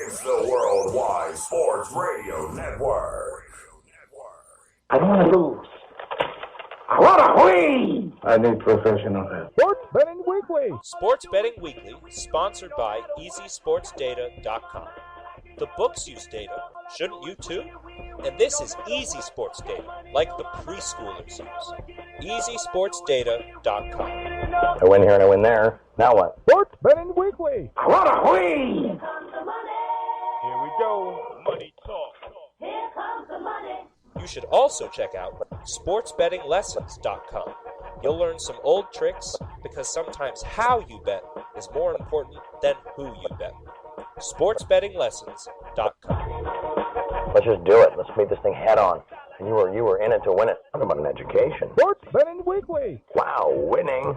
It's the Worldwide Sports Radio Network. I don't want to lose. I want to win. I need professional help. Sports Betting Weekly. Sports Betting Weekly, sponsored by EasySportsData.com. The books use data, shouldn't you too? And this is easy sports data, like the preschoolers use. EasySportsData.com. I win here and I win there. Now what? Sports Betting Weekly. I want to win. Here we go. Money talk. You should also check out SportsBettingLessons.com. You'll learn some old tricks because sometimes how you bet is more important than who you bet. SportsBettingLessons.com. Let's just do it. Let's meet this thing head on. And you were in it to win it. Talk about an education. Sports Betting Weekly. Wow, winning.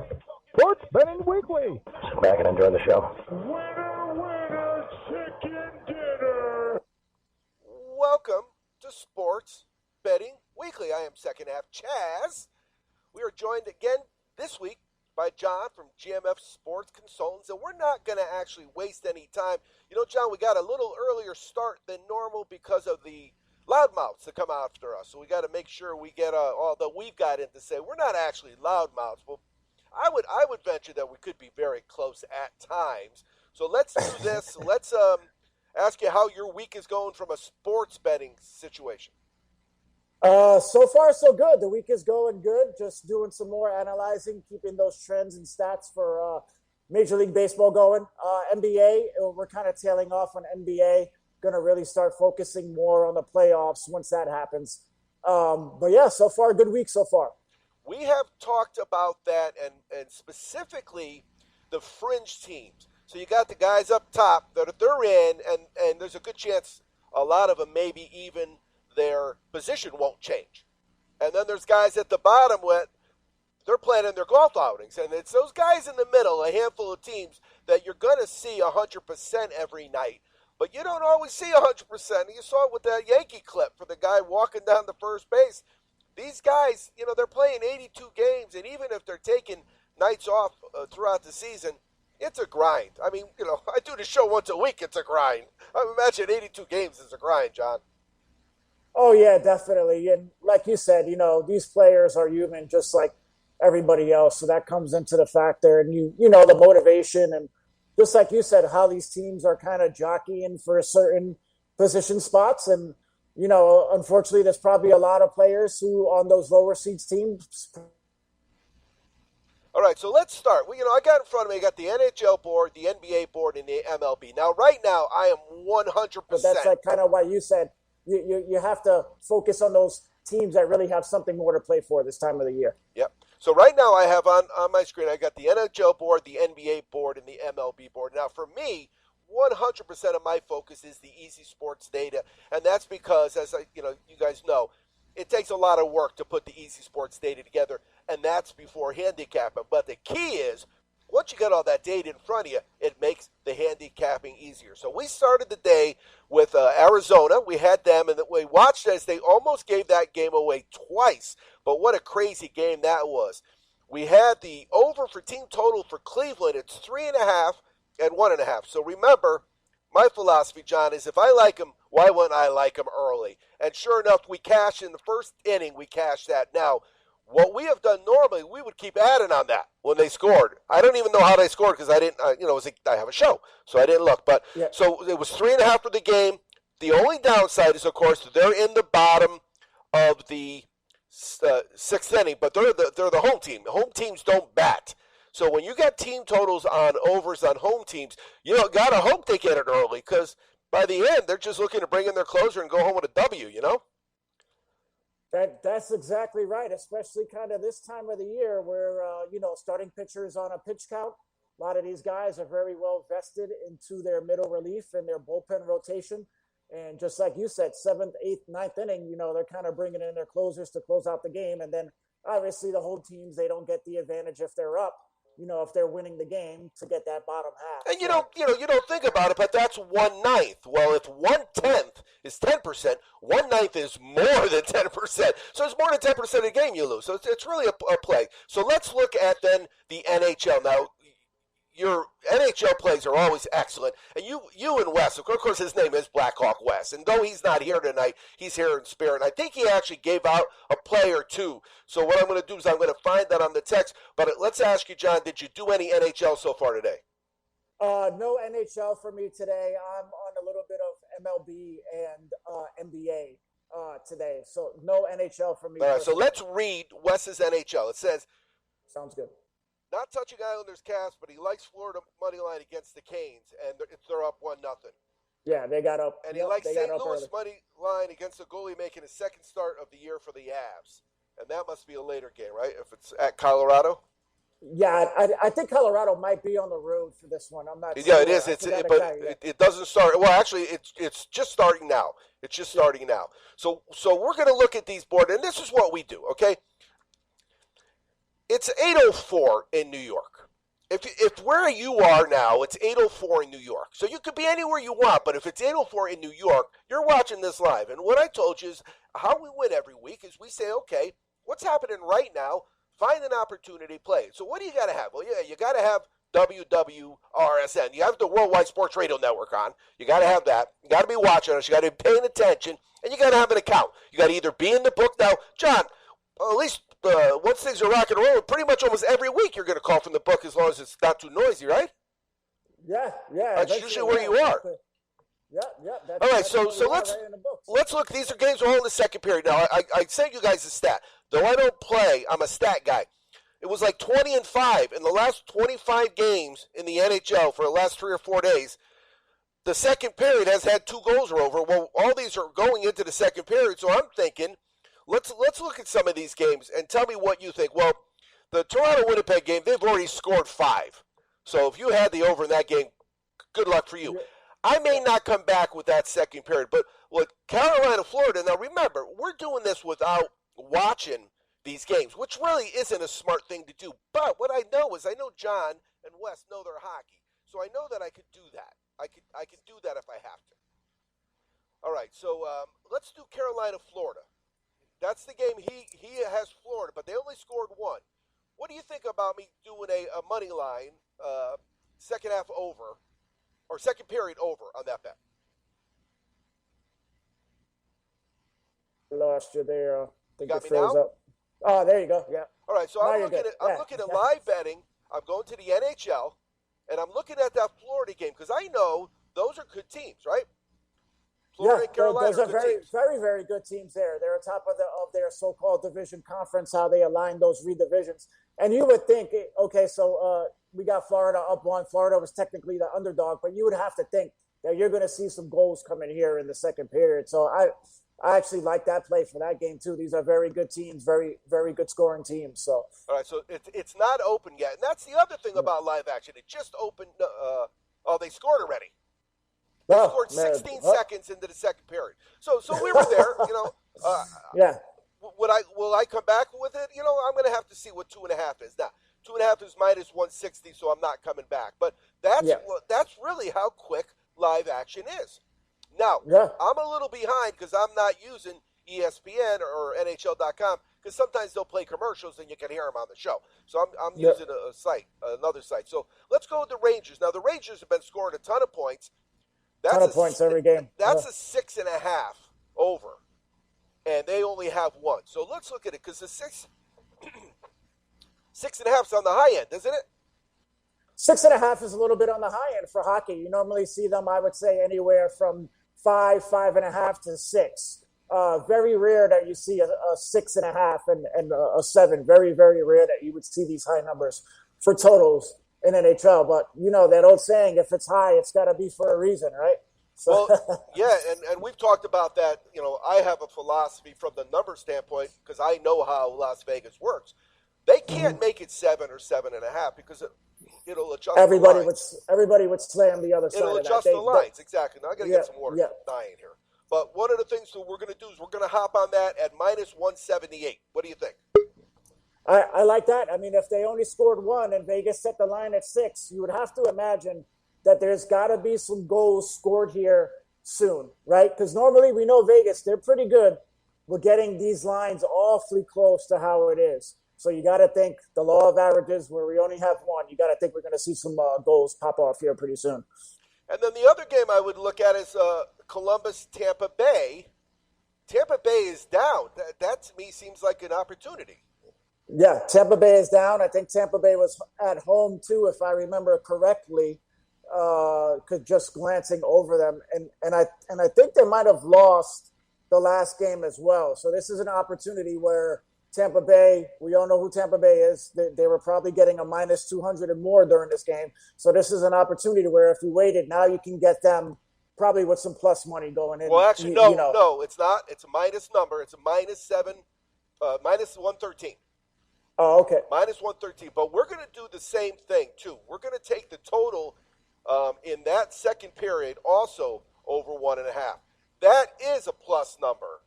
Sports Betting Weekly. Sit back and enjoy the show. Winner, chicken dinner. Welcome to Sports Betting Weekly. I am second half Chaz. We are joined again this week by John from GMF Sports Consultants, and we're not going to actually waste any time. You know, John, we got a little earlier start than normal because of the loudmouths that come after us, so we got to make sure we get all that we've got in to say. We're not actually loudmouths, but I would venture that we could be very close at times. So let's do this. Let's ask you how your week is going from a sports betting situation. So far, so good. The week is going good. Just doing some more analyzing, keeping those trends and stats for Major League Baseball going. NBA, we're kind of tailing off on NBA. Going to really start focusing more on the playoffs once that happens. But yeah, so far, good week so far. We have talked about that and specifically the fringe teams. So you got the guys up top that they're in, and there's a good chance a lot of them maybe even their position won't change. And then there's guys at the bottom where they're planning their golf outings. And it's those guys in the middle, a handful of teams, that you're going to see 100% every night. But you don't always see 100%. You saw it with that Yankee clip for the guy walking down the first base. These guys, you know, they're playing 82 games, and even if they're taking nights off throughout the season, it's a grind. I mean, you know, I do the show once a week. It's a grind. I imagine 82 games is a grind, John. Oh, yeah, definitely. And like you said, you know, these players are human just like everybody else. So that comes into the factor. And, you know, the motivation and just like you said, how these teams are kind of jockeying for certain position spots. And, you know, unfortunately, there's probably a lot of players who on those lower seeds teams. All right, so let's start. Well, you know, I got in front of me, I got the NHL board, the NBA board, and the MLB. Now, right now, I am 100%. But that's like kind of why you said you have to focus on those teams that really have something more to play for this time of the year. Yep. So right now I have on my screen, I got the NHL board, the NBA board, and the MLB board. Now, for me, 100% of my focus is the Easy Sports Data, and that's because, as you guys know, it takes a lot of work to put the Easy Sports Data together, and that's before handicapping. But the key is, once you get all that data in front of you, it makes the handicapping easier. So we started the day with Arizona. We had them, and we watched as they almost gave that game away twice. But what a crazy game that was. We had the over for team total for Cleveland. It's 3.5 and 1.5. So remember, my philosophy, John, is if I like them, why wouldn't I like them early? And sure enough, we cashed in the first inning. We cashed that. Now, what we have done normally, we would keep adding on that when they scored. I don't even know how they scored because I didn't, I have a show, so I didn't look. But yeah. So it was 3.5 for the game. The only downside is, of course, they're in the bottom of the sixth inning, but they're the home team. The home teams don't bat. So when you got team totals on overs on home teams, you know, got to hope they get it early because by the end, they're just looking to bring in their closer and go home with a W, you know? That's exactly right, especially kind of this time of the year where, starting pitchers on a pitch count. A lot of these guys are very well vested into their middle relief and their bullpen rotation. And just like you said, 7th, 8th, 9th inning, you know, they're kind of bringing in their closers to close out the game. And then obviously the whole teams, they don't get the advantage if they're up. You know, if they're winning the game to get that bottom half. And you don't think about it, but that's 1/9. Well, if 1/10 is 10%, 1/9 is more than 10%. So it's more than 10% of the game you lose. So it's really a play. So let's look at then the NHL. Now, your NHL plays are always excellent. And you and Wes, of course, his name is Blackhawk Wes. And though he's not here tonight, he's here in spirit. And I think he actually gave out a play or two. So what I'm going to do is I'm going to find that on the text. But let's ask you, John, did you do any NHL so far today? No NHL for me today. I'm on a little bit of MLB and NBA today. So no NHL for me. All right, so let's read Wes's NHL. It says, sounds good. Not touching Islanders cast, but he likes Florida money line against the Canes, and they're up 1-0. Yeah, they got up. And he likes St. Louis money line against the goalie making his second start of the year for the Avs. And that must be a later game, right? If it's at Colorado? Yeah, I think Colorado might be on the road for this one. I'm not sure. Yeah, it is. It doesn't start. Well, actually, it's just starting now. It's just starting now. So we're going to look at these boards, and this is what we do, okay? It's 8:04 in New York. If where you are now, it's 8:04 in New York. So you could be anywhere you want, but if it's 8:04 in New York, you're watching this live. And what I told you is how we win every week is we say, okay, what's happening right now? Find an opportunity, play. So what do you got to have? Well, yeah, you got to have WWRSN. You have the Worldwide Sports Radio Network on. You got to have that. You got to be watching us. You got to be paying attention, and you got to have an account. You got to either be in the book now, John. At least once things are rock and roll, pretty much almost every week you're going to call from the book as long as it's not too noisy, right? Yeah. That's usually where you are. Yeah. All right, so let's look. These are games all in the second period. Now, I sent you guys a stat. Though I don't play, I'm a stat guy. It was like 20-5 in the last 25 games in the NHL for the last 3 or 4 days. The second period has had 2 goals or over. Well, all these are going into the second period, so I'm thinking, let's look at some of these games and tell me what you think. Well, the Toronto-Winnipeg game, they've already scored 5. So if you had the over in that game, good luck for you. Yeah. I may not come back with that second period, but with Carolina, Florida, now remember, we're doing this without watching these games, which really isn't a smart thing to do. But what I know is I know John and Wes know their hockey, so I know that I could do that. I could do that if I have to. All right, so let's do Carolina, Florida. That's the game. He has Florida, but they only scored 1. What do you think about me doing a money line, second half over, or second period over on that bet? Lost you there. You got me now? Up. Oh, there you go. Yeah. All right, so I'm looking at live betting. I'm going to the NHL, and I'm looking at that Florida game because I know those are good teams, right? Florida and Carolina those are very, very good teams there. They're on top of their so-called division conference, how they align those redivisions. And you would think, okay, so we got Florida up 1. Florida was technically the underdog, but you would have to think that you're going to see some goals coming here in the second period. So I actually like that play for that game too. These are very good teams, very, very good scoring teams. So all right, so it's not open yet, and that's the other thing about live action. It just opened. They scored already. They scored 16 seconds into the second period. So we were there. Yeah. Will I come back with it? I'm going to have to see what 2.5 is. Now, 2.5 is minus 160, so I'm not coming back. But that's really how quick live action is. Now, I'm a little behind because I'm not using ESPN or NHL.com because sometimes they'll play commercials and you can hear them on the show. So I'm using another site. So let's go with the Rangers. Now, the Rangers have been scoring a ton of points. Ton of points every game. That's a 6.5 over, and they only have 1. So let's look at it because the 6.5 is on the high end, isn't it? 6.5 is a little bit on the high end for hockey. You normally see them, I would say, anywhere from 5, 5.5 to 6. Very rare that you see a 6.5 and a 7. Very, very rare that you would see these high numbers for totals in NHL. But that old saying, if it's high, it's got to be for a reason, right? So. Well, yeah, and we've talked about that. I have a philosophy from the number standpoint because I know how Las Vegas works. They can't make it 7 or 7.5 because it'll adjust. Everybody would slam the other side. It'll adjust the lines, exactly. Now I got to get some water. Dying here. But one of the things that we're going to do is we're going to hop on that at minus 178. What do you think? I like that. I mean, if they only scored 1 and Vegas set the line at 6, you would have to imagine that there's got to be some goals scored here soon, right? Because normally we know Vegas, they're pretty good with getting these lines awfully close to how it is. So you got to think the law of averages, where we only have one. You got to think we're going to see some goals pop off here pretty soon. And then the other game I would look at is Columbus-Tampa Bay. Tampa Bay is down. That to me seems like an opportunity. Yeah, Tampa Bay is down. I think Tampa Bay was at home too, if I remember correctly. Just glancing over them, and I think they might have lost the last game as well. So this is an opportunity where Tampa Bay, we all know who Tampa Bay is. They were probably getting a minus 200 and more during this game. So this is an opportunity where if you waited, now you can get them probably with some plus money going in. Well, actually, no, it's not. It's a minus number. It's a minus 113. Oh, okay. Minus 113. But we're going to do the same thing, too. We're going to take the total in that second period also over 1.5. That is a plus number.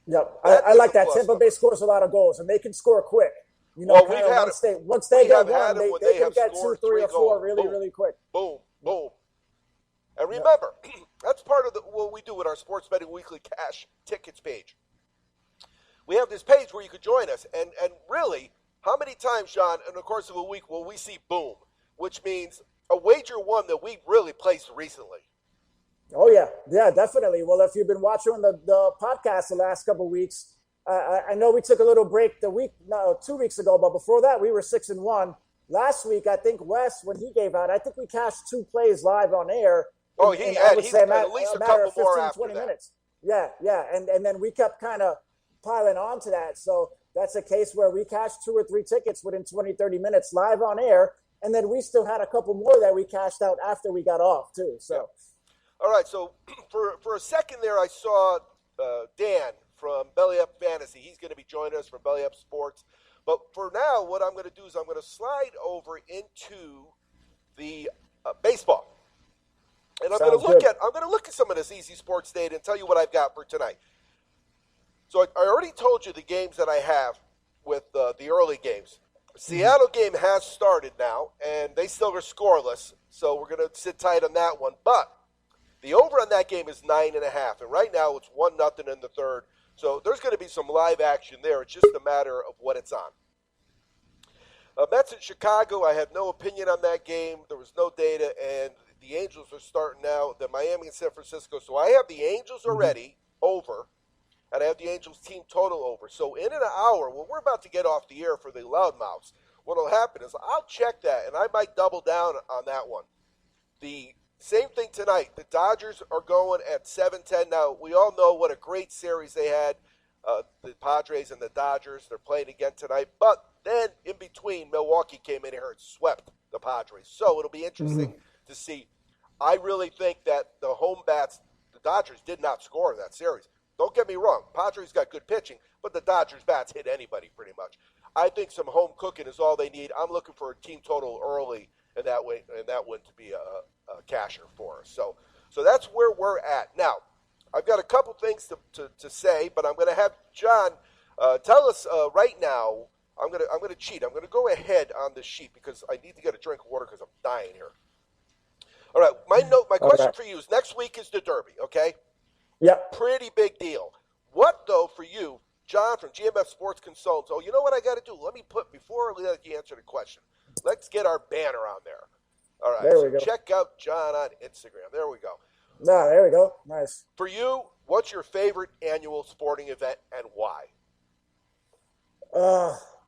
Yep, I like that. Tampa Bay scores a lot of goals, and they can score quick. You know, well, once they get one, they can have get 2, 3, or 4 really, really quick. Boom, boom. And remember, that's part of what we do with our Sports Betting Weekly Cash Tickets page. We have this page where you could join us, and really, how many times, John, in the course of a week will we see boom, which means a wager one that we really placed recently? Oh, yeah, definitely. Well, if you've been watching the podcast the last couple of weeks, I know we took a little break 2 weeks ago, but before that, we were 6-1. Last week, I think Wes, when he gave out, I think we cashed 2 plays live on air. Oh, he had at least a couple more after 20 that. Minutes. Yeah, and then we kept kind of piling on to that. So that's a case where we cashed 2 or 3 tickets within 20, 30 minutes live on air, and then we still had a couple more that we cashed out after we got off, too. So. Yeah. All right, so for a second there, I saw Dan from Belly Up Fantasy. He's going to be joining us from Belly Up Sports. But for now, what I'm going to do is I'm going to slide over into the baseball, and I'm going to look at some of this Easy Sports data and tell you what I've got for tonight. So I already told you the games that I have with the early games. The Seattle game has started now, and they still are scoreless. So we're going to sit tight on that one, but the over on that game is 9.5, and right now it's 1-0 in the third. So there's going to be some live action there. It's just a matter of what it's on. Mets in Chicago, I have no opinion on that game. There was no data, and the Angels are starting now. The Miami and San Francisco. So I have the Angels already over, and I have the Angels team total over. So in an hour, when we're about to get off the air for the loudmouths, what will happen is I'll check that, and I might double down on that one. The same thing tonight. The Dodgers are going at 7-10. Now, we all know what a great series they had, the Padres and the Dodgers. They're playing again tonight. But then, in between, Milwaukee came in here and swept the Padres. So it'll be interesting to see. I really think that the home bats, the Dodgers did not score in that series. Don't get me wrong. Padres got good pitching, but the Dodgers bats hit anybody pretty much. I think some home cooking is all they need. I'm looking for a team total early in that way, and that one to be a casher for us. So that's where we're at. Now, I've got a couple things to say, but I'm going to have John tell us right now. I'm going to cheat. I'm going to go ahead on the sheet because I need to get a drink of water because I'm dying here. All right, my question for you is next week is the Derby, okay? Yep. Pretty big deal. What, though, for you, John from GMF Sports Consultants, you know what I got to do? Before I let you answer the question, let's get our banner on there. All right, there we go. Check out John on Instagram. There we go. There we go. Nice. For you, what's your favorite annual sporting event and why?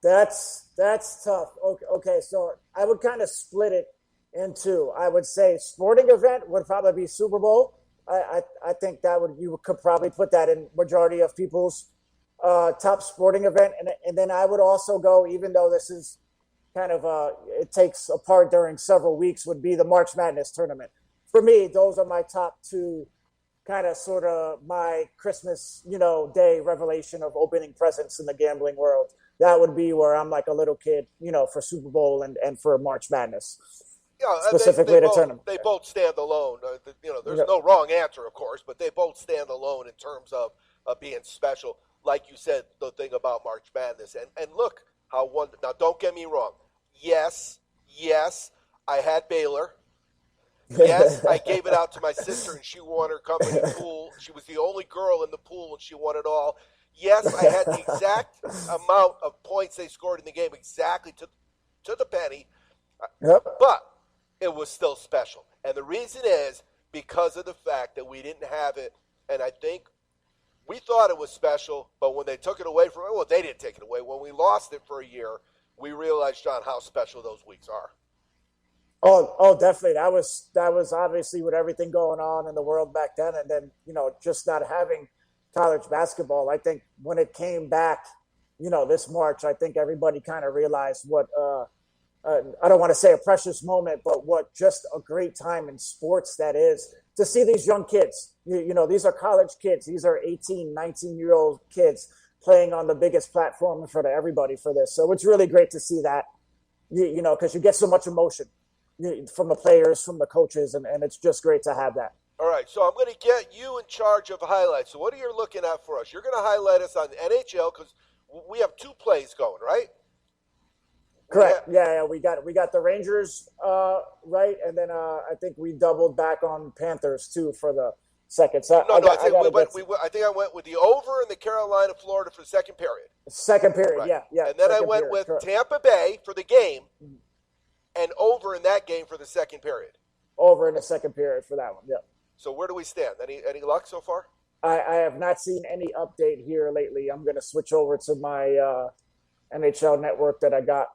That's tough. Okay, so I would kind of split it in two. I would say sporting event would probably be Super Bowl. I think you could probably put that in majority of people's top sporting event, and then I would also go, even though this is kind of it takes a part during several weeks, would be the March Madness tournament. For me, those are my top two, kind of sort of my Christmas, day revelation of opening presents in the gambling world. That would be where I'm like a little kid, for Super Bowl and for March Madness. Yeah, specifically the tournament. They both stand alone. There's no wrong answer, of course, but they both stand alone in terms of being special. Like you said, the thing about March Madness. And look how one. Now, don't get me wrong. Yes, I had Baylor. Yes, I gave it out to my sister, and she won her company pool. She was the only girl in the pool, and she won it all. Yes, I had the exact amount of points they scored in the game, exactly to the penny, Yep. but it was still special. And the reason is because of the fact that we didn't have it, and I think we thought it was special, but when they took it away from it, well, they didn't take it away. When we lost it for a year, we realized, John, how special those weeks are. Oh, definitely. That was obviously with everything going on in the world back then, and then just not having college basketball. I think when it came back, this March, I think everybody kind of realized what I don't want to say a precious moment, but what just a great time in sports that is to see these young kids. These are college kids. These are 18, 19-year-old kids playing on the biggest platform in front of everybody for this. So it's really great to see that, because you get so much emotion from the players, from the coaches, and it's just great to have that. All right, so I'm going to get you in charge of highlights. So what are you looking at for us? You're going to highlight us on NHL because we have 2 plays going, right? Correct. Yeah, we got the Rangers right, and then I think we doubled back on Panthers too for the second. So I think I went with the over in the Carolina, Florida for the second period. Second period, right. yeah. And then I went with correct. Tampa Bay for the game, and over in that game for the second period. Over in the second period for that one, yeah. So where do we stand? Any luck so far? I have not seen any update here lately. I'm going to switch over to my NHL network that I got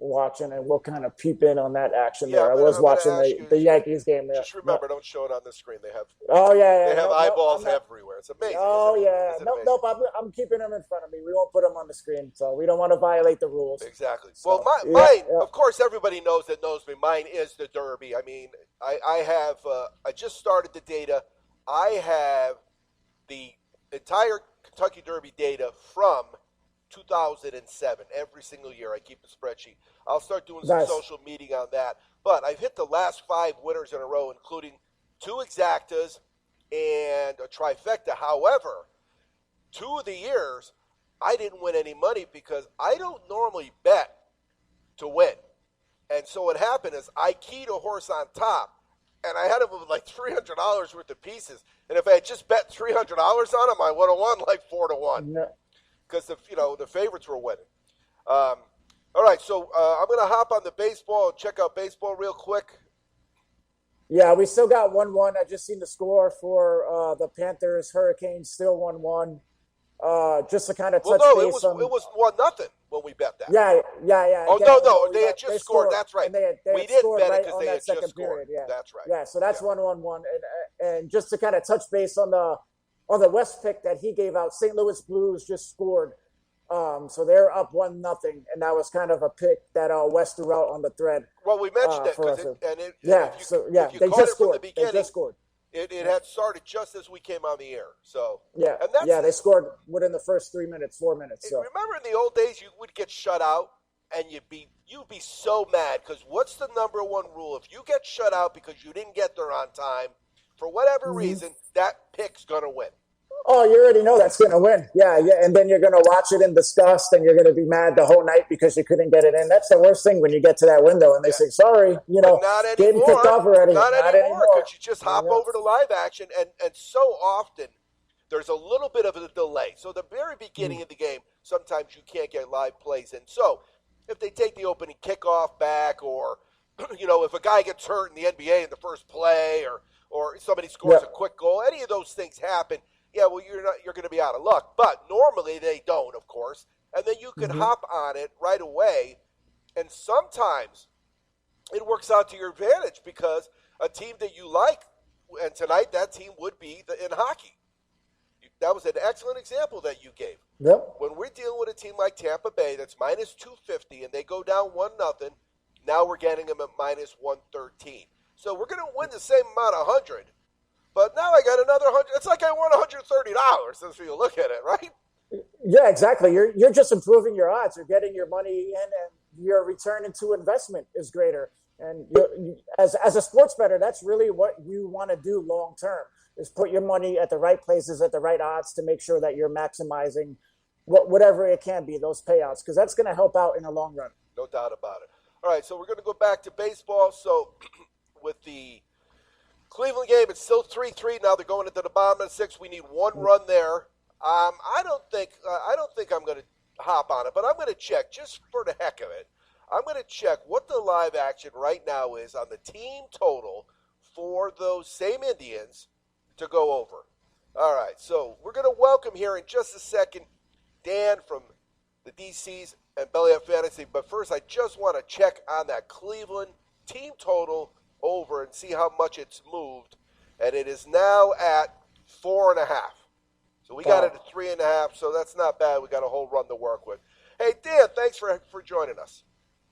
watching, and we'll kind of peep in on that action there. I was watching the Yankees game there. Just remember, don't show it on the screen. They have they have eyeballs everywhere. It's amazing. Oh yeah, nope. I'm keeping them in front of me. We won't put them on the screen, so we don't want to violate the rules. Exactly. So, well, mine, of course, everybody knows me. Mine is the Derby. I mean, I have. I just started the data. I have the entire Kentucky Derby data from 2007. Every single year I keep a spreadsheet. I'll start doing some social media on that. But I've hit the last 5 winners in a row, including 2 exactas and a trifecta. However, 2 of the years I didn't win any money because I don't normally bet to win. And so what happened is I keyed a horse on top, and I had him with like $300 worth of pieces. And if I had just bet $300 on him, I would have won like 4-1. Yeah. Because the favorites were winning. All right, so I'm going to hop on the baseball and check out baseball real quick. Yeah, we still got 1-1. I just seen the score for the Panthers Hurricanes, still 1-1. Just to kind of touch base on. It was 1-0 when we bet that. Yeah. Oh no, they had just scored. That's right. We didn't bet it because they had just scored. Yeah. That's right. Yeah, so that's 1-1, and just to kind of touch base on the West pick that he gave out, St. Louis Blues just scored. So they're up 1-0, and that was kind of a pick that West threw out on the thread. Well, we mentioned it because they just scored. They just scored. It had started just as we came on the air. So they scored within the first 4 minutes. So remember in the old days, you would get shut out, and you'd be so mad because what's the number 1 rule? If you get shut out because you didn't get there on time, for whatever reason, that pick's gonna win. Oh, you already know that's going to win. Yeah, and then you're going to watch it in disgust, and you're going to be mad the whole night because you couldn't get it in. That's the worst thing when you get to that window and they say, sorry, game kicked off already. Not anymore, because you just hop over to live action, and so often there's a little bit of a delay. So the very beginning of the game, sometimes you can't get live plays in. So if they take the opening kickoff back, or, if a guy gets hurt in the NBA in the first play, or somebody scores a quick goal, any of those things happen. Yeah, well, you're going to be out of luck. But normally they don't, of course. And then you can hop on it right away. And sometimes it works out to your advantage because a team that you like, and tonight that team would be in hockey. That was an excellent example that you gave. Yep. When we're dealing with a team like Tampa Bay that's minus 250 and they go down 1-0, now we're getting them at minus 113. So we're going to win the same amount of 100. But now I got another 100. It's like I won $130 if you look at it, right? Yeah, exactly. You're just improving your odds. You're getting your money in, and your return into investment is greater. And as a sports bettor, that's really what you want to do long term, is put your money at the right places at the right odds to make sure that you're maximizing whatever it can be, those payouts, because that's going to help out in the long run. No doubt about it. All right, so we're going to go back to baseball. So with the Cleveland game, it's still 3-3. Now they're going into the bottom of the 6th. We need 1 run there. I don't think I'm going to hop on it, but I'm going to check just for the heck of it. I'm going to check what the live action right now is on the team total for those same Indians to go over. All right, so we're going to welcome here in just a second Dan from the DCs and Belly Up Fantasy. But first, I just want to check on that Cleveland team total over and see how much it's moved. And it is now at 4.5. So we got it at 3.5, so that's not bad. We got a whole run to work with. Hey, Dan, thanks for joining us.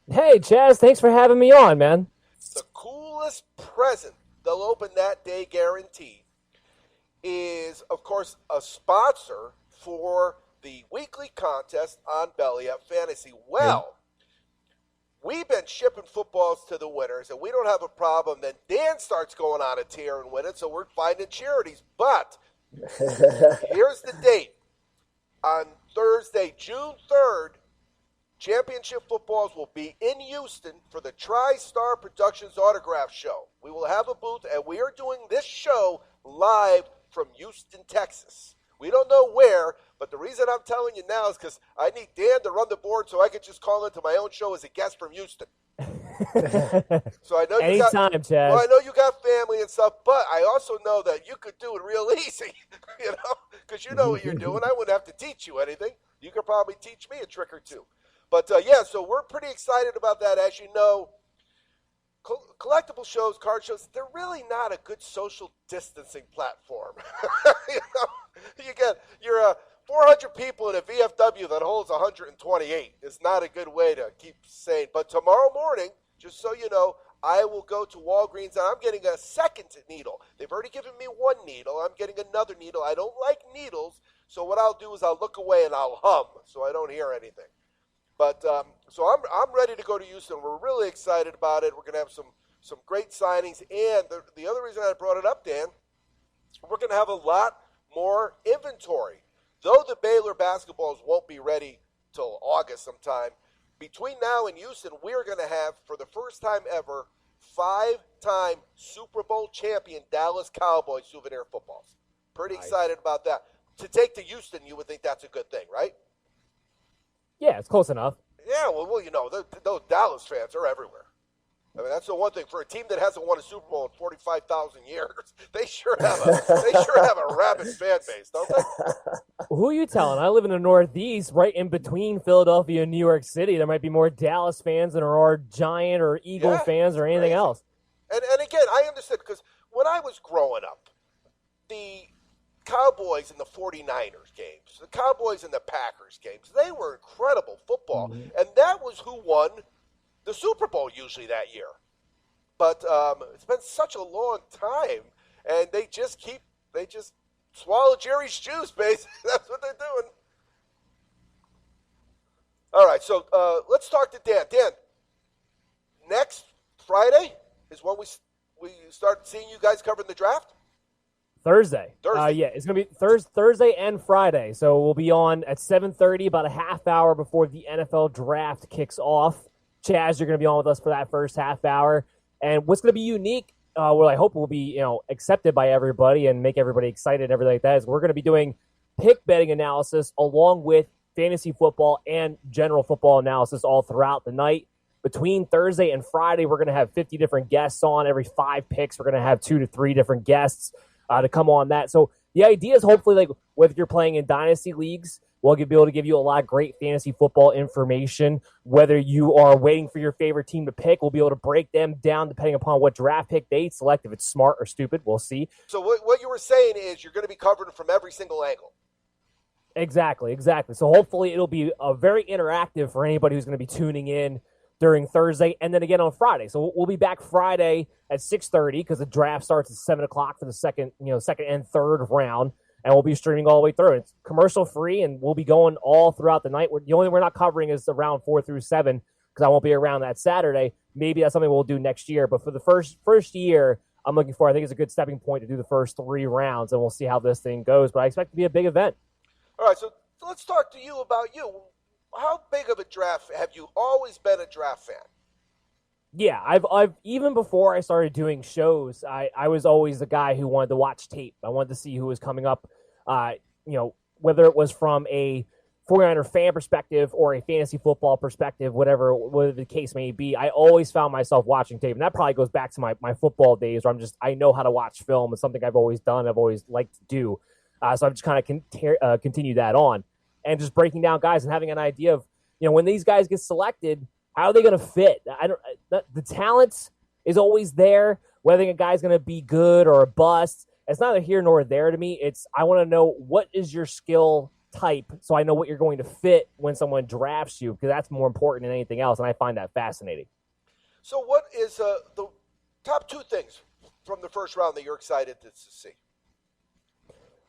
Hey, Chaz, thanks for having me on, man. The coolest present they'll open that day guaranteed is, of course, a sponsor for the weekly contest on Belly Up Fantasy. Well, we've been shipping footballs to the winners, and we don't have a problem. Then Dan starts going on a tear and winning, so we're finding charities. But here's the date. On Thursday, June 3rd, championship footballs will be in Houston for the TriStar Productions Autograph Show. We will have a booth, and we are doing this show live from Houston, Texas. We don't know where, but the reason I'm telling you now is because I need Dan to run the board so I can just call into my own show as a guest from Houston. So I know Anytime, Chaz. Well, I know you got family and stuff, but I also know that you could do it real easy, because you know what you're doing. I wouldn't have to teach you anything. You could probably teach me a trick or two. But, so we're pretty excited about that. As you know, collectible shows, card shows, they're really not a good social distancing platform. You're 400 people in a VFW that holds 128. It's not a good way to keep sane. But tomorrow morning, just so you know, I will go to Walgreens, and I'm getting a second needle. They've already given me one needle. I'm getting another needle. I don't like needles, so what I'll do is I'll look away and I'll hum so I don't hear anything. But so I'm ready to go to Houston. We're really excited about it. We're going to have some great signings. And the other reason I brought it up, Dan, we're going to have a lot more inventory. Though the Baylor basketballs won't be ready till August sometime, between now and Houston, we're going to have, for the first time ever, 5-time Super Bowl champion Dallas Cowboys souvenir footballs. Pretty excited about that. To take to Houston, you would think that's a good thing, right? Yeah, it's close enough. Yeah, well, those Dallas fans are everywhere. I mean, that's the one thing for a team that hasn't won a Super Bowl in 45,000 years. They sure have a rabid fan base, don't they? Who are you telling? I live in the Northeast, right in between Philadelphia and New York City. There might be more Dallas fans than there are Giant or Eagle fans or anything else. And again, I understand, because when I was growing up, the Cowboys and the 49ers games, the Cowboys and the Packers games, they were incredible football. Mm-hmm. And that was who won the Super Bowl usually that year. But it's been such a long time, and they just swallow Jerry's juice, basically. That's what they're doing. All right, so let's talk to Dan. Dan, next Friday is when we start seeing you guys covering the draft? Thursday. Yeah, it's going to be Thursday and Friday. So we'll be on at 7:30, about a half hour before the NFL draft kicks off. Chaz, you're going to be on with us for that first half hour. And what's going to be unique, what I hope will be accepted by everybody and make everybody excited and everything like that, is we're going to be doing pick betting analysis along with fantasy football and general football analysis all throughout the night. Between Thursday and Friday, we're going to have 50 different guests on. Every 5 picks, we're going to have 2 to 3 different guests to come on that. So the idea is hopefully, like, whether you're playing in dynasty leagues, we'll be able to give you a lot of great fantasy football information. Whether you are waiting for your favorite team to pick, we'll be able to break them down depending upon what draft pick they select, if it's smart or stupid. We'll see. So what you were saying is you're going to be covered from every single angle. Exactly. So hopefully it'll be very interactive for anybody who's going to be tuning in during Thursday and then again on Friday. So we'll be back Friday at 6:30 because the draft starts at 7 o'clock for the second and third round. And we'll be streaming all the way through. It's commercial free, and we'll be going all throughout the night. The only we're not covering is the round 4 through 7 because I won't be around that Saturday. Maybe that's something we'll do next year. But for the first year, I'm looking for. I think it's a good stepping point to do the first 3 rounds, and we'll see how this thing goes. But I expect it to be a big event. All right, so let's talk to you about you. How big of a draft have you always been a draft fan? Yeah, I've even before I started doing shows, I was always the guy who wanted to watch tape. I wanted to see who was coming up, whether it was from a 49er fan perspective or a fantasy football perspective, whatever the case may be, I always found myself watching tape. And that probably goes back to my football days where I know how to watch film. It's something I've always done. I've always liked to do. So I've just kind of continued that on and just breaking down guys and having an idea of, when these guys get selected, how are they going to fit? The talent is always there. Whether a guy's going to be good or a bust, it's neither here nor there to me. I want to know what is your skill type so I know what you're going to fit when someone drafts you, because that's more important than anything else, and I find that fascinating. So what is the top 2 things from the first round that you're excited to see?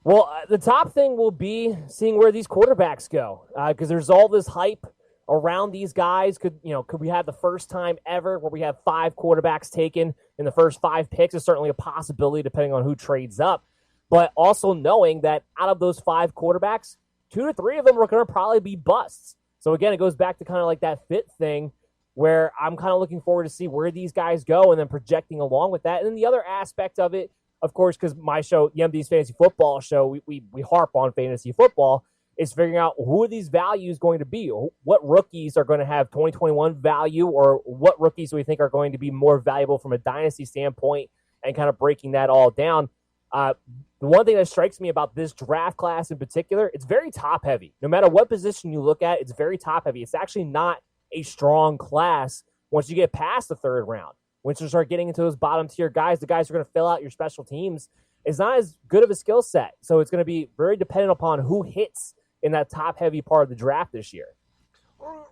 Well, the top thing will be seeing where these quarterbacks go, because there's all this hype around these guys. Could we have the first time ever where we have 5 quarterbacks taken in the first 5 picks? Is certainly a possibility depending on who trades up, but also knowing that out of those 5 quarterbacks, 2 to 3 of them are going to probably be busts. So again, it goes back to kind of like that fit thing where I'm kind of looking forward to see where these guys go and then projecting along with that. And then the other aspect of it, of course, because my show, the MD's Fantasy Football Show, we harp on fantasy football, is figuring out who are these values going to be? What rookies are going to have 2021 value, or what rookies do we think are going to be more valuable from a dynasty standpoint, and kind of breaking that all down. The one thing that strikes me about this draft class in particular, it's very top-heavy. No matter what position you look at, it's very top-heavy. It's actually not a strong class once you get past the 3rd round. Once you start getting into those bottom-tier guys, the guys who are going to fill out your special teams, is not as good of a skill set. So it's going to be very dependent upon who hits in that top-heavy part of the draft this year.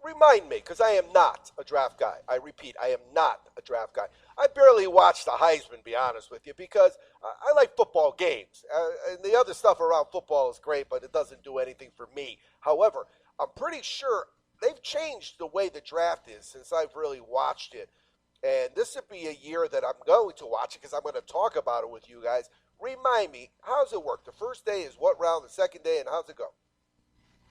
Remind me, because I am not a draft guy. I repeat, I am not a draft guy. I barely watch the Heisman, be honest with you, because I like football games. And the other stuff around football is great, but it doesn't do anything for me. However, I'm pretty sure they've changed the way the draft is since I've really watched it. And this would be a year that I'm going to watch it because I'm going to talk about it with you guys. Remind me, how does it work? The first day is what round, the second day, and how's it go?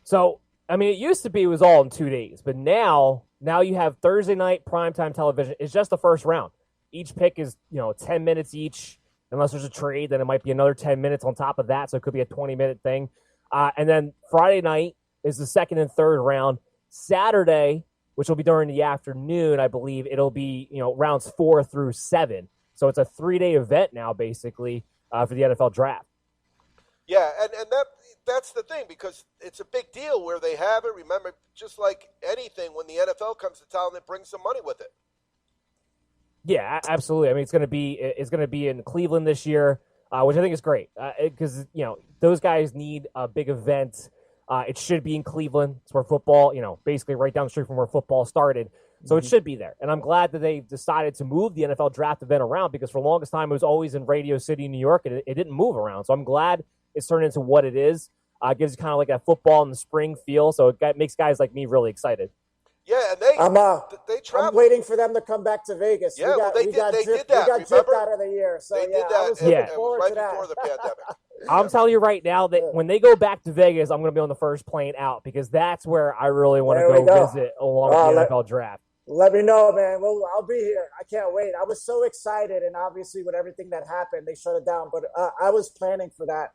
So, it used to be it was all in 2 days, but now you have Thursday night primetime television. It's just the first round. Each pick is, 10 minutes each. Unless there's a trade, then it might be another 10 minutes on top of that, so it could be a 20-minute thing. And then Friday night is the second and third round. Saturday, which will be during the afternoon, I believe, it'll be, rounds 4 through 7. So it's a 3-day event now, basically, for the NFL draft. Yeah, and that's the thing, because it's a big deal where they have it. Remember, just like anything, when the NFL comes to town, it brings some money with it. Yeah, absolutely. It's going to be in Cleveland this year, which I think is great because those guys need a big event. It should be in Cleveland. It's where football, basically right down the street from where football started. So it should be there. And I'm glad that they decided to move the NFL draft event around, because for the longest time it was always in Radio City, New York, and it didn't move around. So I'm glad it's turned into what it is. It gives you kind of like a football in the spring feel. So it makes guys like me really excited. Yeah, and they travel. I'm waiting for them to come back to Vegas. Yeah, they did that. We got gypped out of the year. So they did that. I was looking forward right to that. before the pandemic. I'm telling you right now that when they go back to Vegas, I'm going to be on the first plane out, because that's where I really want to go visit along with the NFL draft. Let me know, man. Well, I'll be here. I can't wait. I was so excited, and obviously with everything that happened, they shut it down. But I was planning for that,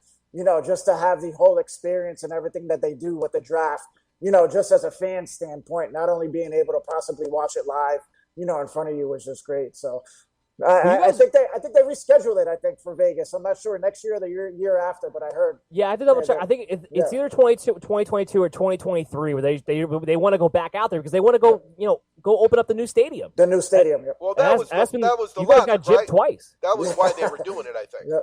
just to have the whole experience and everything that they do with the draft, just as a fan standpoint, not only being able to possibly watch it live, in front of you was just great. So I think they rescheduled it, I think, for Vegas. I'm not sure next year or the year after, but I heard. Yeah, I have to double check. I think it's either 2022 or 2023 where they want to go back out there because they want to go, go open up the new stadium. The new stadium. Yep. Well, that was the you guys got gypped twice. That was why they were doing it, I think. Yep.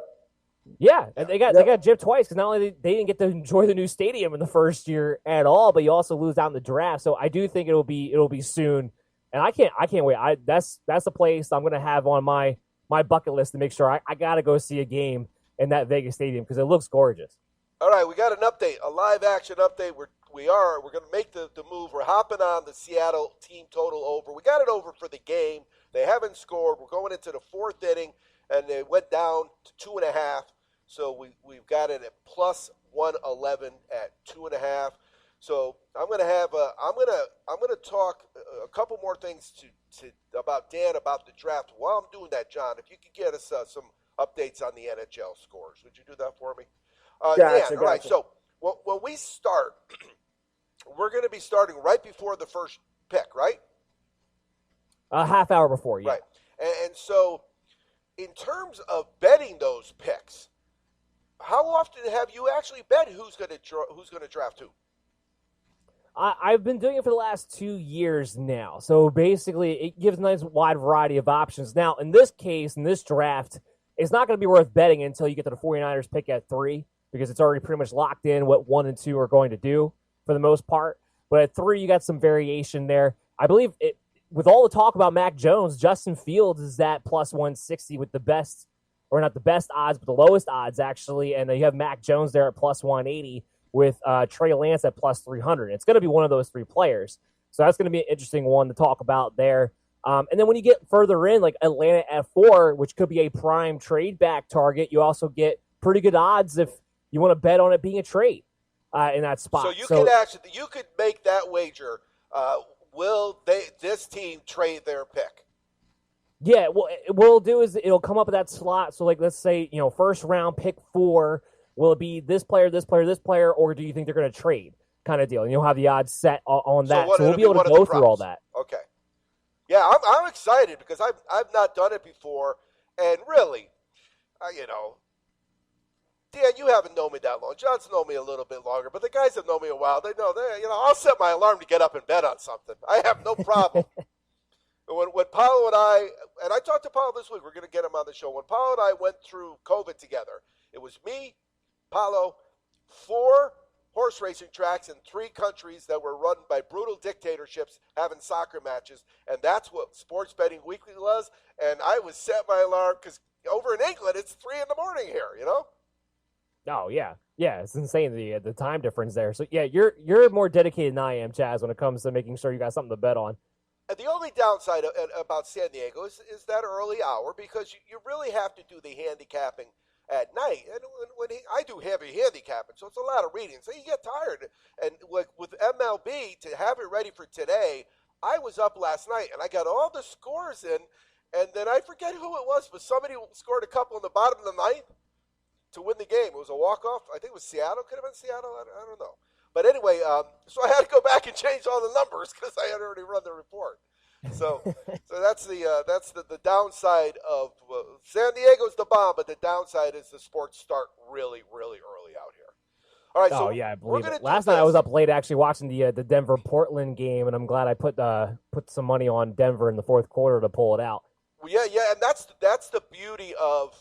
Yeah, and they got gypped twice because not only they didn't get to enjoy the new stadium in the first year at all, but you also lose out in the draft. So I do think it'll be soon, and I can't wait. That's the place I'm going to have on my bucket list to make sure I got to go see a game in that Vegas stadium because it looks gorgeous. All right, we got an update, a live action update. We're going to make the move. We're hopping on the Seattle team total over. We got it over for the game. They haven't scored. We're going into the fourth inning, and they went down to 2.5. So we've got it at plus 111 at 2.5. So I'm going to talk a couple more things to about Dan about the draft. While I'm doing that, John, if you could get us some updates on the NHL scores, would you do that for me? Gotcha. All right. So Well, when we start, we're going to be starting right before the first pick, right? A half hour before, yeah. Right. And so, in terms of betting those picks, how often have you actually bet who's going to draft who? I've been doing it for the last 2 years now. So basically, it gives a nice wide variety of options. Now, in this case, in this draft, it's not going to be worth betting until you get to the 49ers pick at 3 because it's already pretty much locked in what 1 and 2 are going to do for the most part. But at 3, you got some variation there. I believe with all the talk about Mac Jones, Justin Fields is that plus 160 with the best, or not the best odds, but the lowest odds, actually. And you have Mac Jones there at plus 180 with Trey Lance at plus 300. It's going to be one of those 3 players. So that's going to be an interesting one to talk about there. And then when you get further in, like Atlanta at 4, which could be a prime trade back target, you also get pretty good odds if you want to bet on it being a trade in that spot. So you could make that wager. Will this team trade their pick? Yeah, well, what it'll do is it'll come up at that slot. So, like, let's say, first round pick 4, will it be this player, this player, this player, or do you think they're going to trade kind of deal? And you'll have the odds set on that. So we'll be able to go through all that. Okay. Yeah, I'm excited because I've not done it before. And really, Dan, you haven't known me that long. John's known me a little bit longer, but the guys have known me a while. They know I'll set my alarm to get up and bet on something. I have no problem. When Paulo and I talked to Paulo this week, we're going to get him on the show. When Paulo and I went through COVID together, it was me, Paulo, 4 horse racing tracks in 3 countries that were run by brutal dictatorships having soccer matches. And that's what Sports Betting Weekly was. And I was set my alarm because over in England, it's 3 in the morning here, Oh, yeah. Yeah, it's insane, the time difference there. So, yeah, you're more dedicated than I am, Chaz, when it comes to making sure you got something to bet on. And the only downside about San Diego is that early hour because you really have to do the handicapping at night. And I do heavy handicapping, so it's a lot of reading. So you get tired. And like with MLB, to have it ready for today, I was up last night, and I got all the scores in, and then I forget who it was, but somebody scored a couple in the bottom of the ninth to win the game. It was a walk-off. I think it was Seattle. Could have been Seattle. I don't know. But anyway, so I had to go back and change all the numbers because I had already run the report. So that's the downside of San Diego's the bomb, but the downside is the sports start really, really early out here. All right. So yeah, I believe it. Last night I was up late actually watching the Denver Portland game, and I'm glad I put some money on Denver in the fourth quarter to pull it out. Well, yeah, and that's the beauty of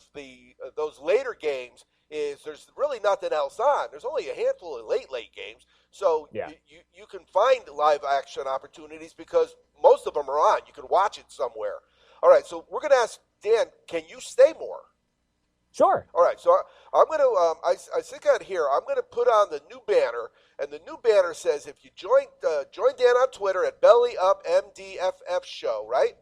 those later games. Is there's really nothing else on. There's only a handful of late games. So yeah. you can find live action opportunities because most of them are on. You can watch it somewhere. All right, so we're going to ask Dan, can you stay more? Sure. All right, so I'm going to, I think out here, I'm going to put on the new banner, and the new banner says if you join Dan on Twitter at BellyUpMDFF Show, right?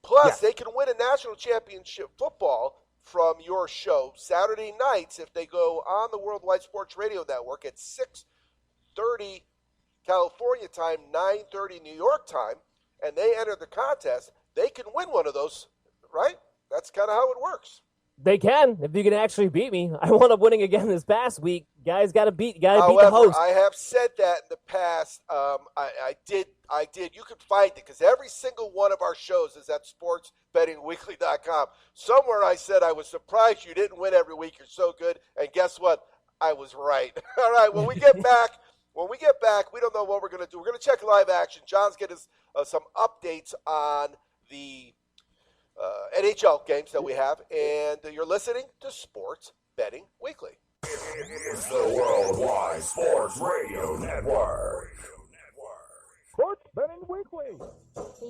Plus, yes. They can win a national championship football from your show Saturday nights if they go on the Worldwide Sports Radio Network at 6:30 California time, 9:30 New York time, and they enter the contest. They can win one of those, right? That's kind of how it works. They can, if you can actually beat me. I wound up winning again this past week. Guys got to beat the host. I have said that in the past. I did. You can find it because every single one of our shows is at sportsbettingweekly.com. Somewhere I said I was surprised you didn't win every week. You're so good. And guess what? I was right. All right, when we get back, we don't know what we're going to do. We're going to check live action. John's getting us some updates on the NHL games that we have. And you're listening to Sports Betting Weekly. It's the Worldwide Sports Radio Network. Sports Betting Weekly.